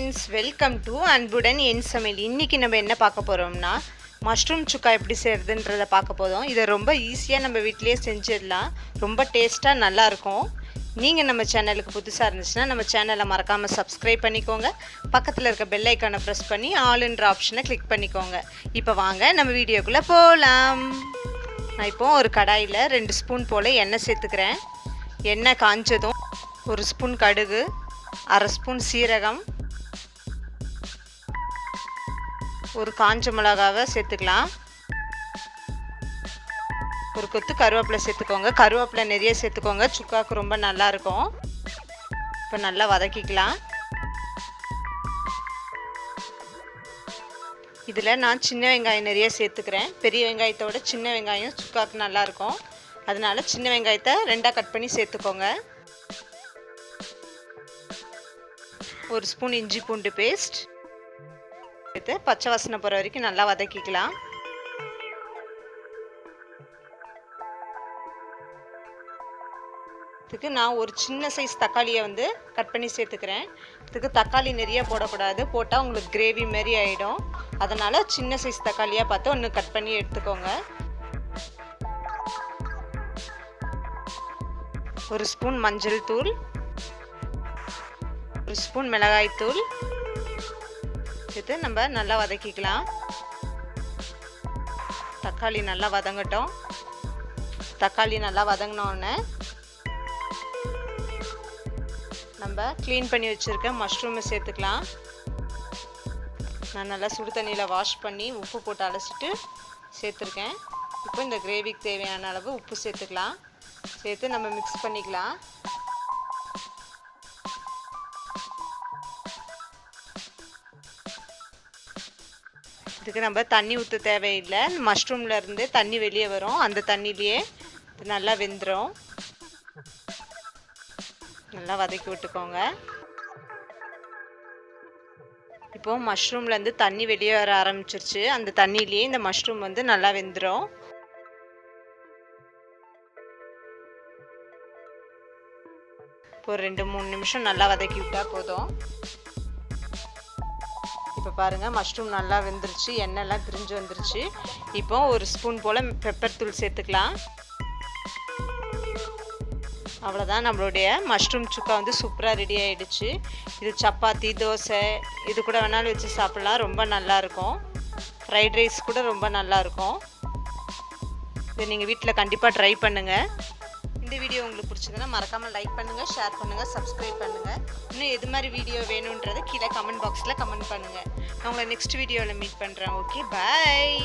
friends, welcome to Anbudan in Samayal. இன்னைக்கு நம்ம என்ன பார்க்க போறோம்னா மஷ்ரூம் சுக்கா எப்படி செய்யறதுன்றத பார்க்க போறோம். இத ரொம்ப ஈஸியா நம்ம வீட்லயே செஞ்சிடலாம். ரொம்ப டேஸ்டா நல்லா இருக்கும். நீங்க நம்ம சேனலுக்கு புதுசா இருந்துச்சுனா நம்ம சேனலை மறக்காம Subscribe பண்ணிக்கோங்க. பக்கத்துல இருக்க பெல் ஐகானை பிரஸ் பண்ணி ஆல்ன்ற ஆப்ஷனை கிளிக் பண்ணிக்கோங்க. இப்போ வாங்க நம்ம வீடியோக்குள்ள போலாம். நான் இப்போ ஒரு கடாயில 2 ஸ்பூன் போல எண்ணெய் சேர்த்துக்கிறேன். எண்ணெய் காஞ்சதும் 1 ஸ்பூன் கடுகு, 1/2 ஸ்பூன் சீரகம், ஒரு காஞ்ச மிளகாவை சேர்த்துக்கலாம். ஒரு கொத்து கருவேப்பிலை சேர்த்துக்கோங்க. கருவேப்பிலை நிறைய சேர்த்துக்கோங்க, சுக்காவுக்கு ரொம்ப நல்லா இருக்கும். இப்போ நல்லா வதக்கிக்கலாம். இதில் நான் சின்ன வெங்காயம் நிறைய சேர்த்துக்கிறேன். பெரிய வெங்காயத்தோட சின்ன வெங்காயம் சுக்காவுக்கு நல்லா இருக்கும். அதனால சின்ன வெங்காயத்தை 2ஆக கட் பண்ணி சேர்த்துக்கோங்க. 1 ஸ்பூன் இஞ்சி பூண்டு பேஸ்ட் சேர்த்து பச்சை வாசனை போகிற வரைக்கும் நல்லா வதக்கிக்கலாம். இதுக்கு நான் ஒரு சின்ன சைஸ் தக்காளியை கட் பண்ணி சேர்த்துக்கிறேன். இதுக்கு தக்காளி நிறைய போடக்கூடாது, போட்டால் உங்களுக்கு கிரேவி மாதிரி ஆகிடும். அதனால் சின்ன சைஸ் தக்காளியாக பார்த்து ஒன்று கட் பண்ணி எடுத்துக்கோங்க. 1 ஸ்பூன் மஞ்சள் தூள், 1 ஸ்பூன் மிளகாய் தூள் சேர்த்து நம்ம நல்லா வதக்கிக்கலாம். தக்காளி நல்லா வதங்கட்டும். தக்காளி நல்லா வதங்கினோடனே நம்ம க்ளீன் பண்ணி வச்சுருக்க மஷ்ரூமை சேர்த்துக்கலாம். நான் நல்லா சுடு தண்ணியில் வாஷ் பண்ணி உப்பு போட்டு அலசிட்டு சேர்த்துருக்கேன். இப்போ இந்த கிரேவிக்கு தேவையான அளவு உப்பு சேர்த்துக்கலாம். சேர்த்து நம்ம மிக்ஸ் பண்ணிக்கலாம். இதுக்கு நம்ம தண்ணி ஊற்ற தேவையில்லை. மஷ்ரூமில் இருந்து தண்ணி வெளியே வரும், அந்த தண்ணியிலேயே இது நல்லா வெந்துடும். நல்லா வதக்கி விட்டுக்கோங்க. இப்போ மஷ்ரூம்லேருந்து தண்ணி வெளியே வர ஆரம்பிச்சிருச்சு. அந்த தண்ணியிலேயே இந்த மஷ்ரூம் நல்லா வெந்துடும். இப்போ 2-3 நிமிஷம் நல்லா வதக்கி விட்டால் போதும். இப்போ பாருங்கள், மஷ்ரூம் நல்லா வெந்துருச்சு, எண்ணெய்லாம் பிரிஞ்சு வந்துருச்சு. இப்போ 1 ஸ்பூன் போல் பெப்பர் தூள் சேர்த்துக்கலாம். அவ்வளோதான், நம்மளுடைய மஷ்ரூம் சுக்கா சூப்பராக ரெடி ஆகிடுச்சு. இது சப்பாத்தி, தோசை இது கூட வேணாலும் வச்சு சாப்பிட்லாம். ரொம்ப நல்லாயிருக்கும். ஃப்ரைட் ரைஸ் கூட ரொம்ப நல்லாயிருக்கும். இதை நீங்கள் வீட்டில் கண்டிப்பாக ட்ரை பண்ணுங்கள். இந்த வீடியோ உங்களுக்கு பிடிச்சதுன்னா மறக்காமல் லைக் பண்ணுங்கள், ஷேர் பண்ணுங்கள், சப்ஸ்கிரைப் பண்ணுங்கள். இன்னும் எது மாதிரி வீடியோ வேணுன்றதை கீழே கமெண்ட் பாக்ஸில் கமெண்ட் பண்ணுங்கள். நான் உங்களை நெக்ஸ்ட் வீடியோவில் மீட் பண்ணுறேன். ஓகே, பாய்.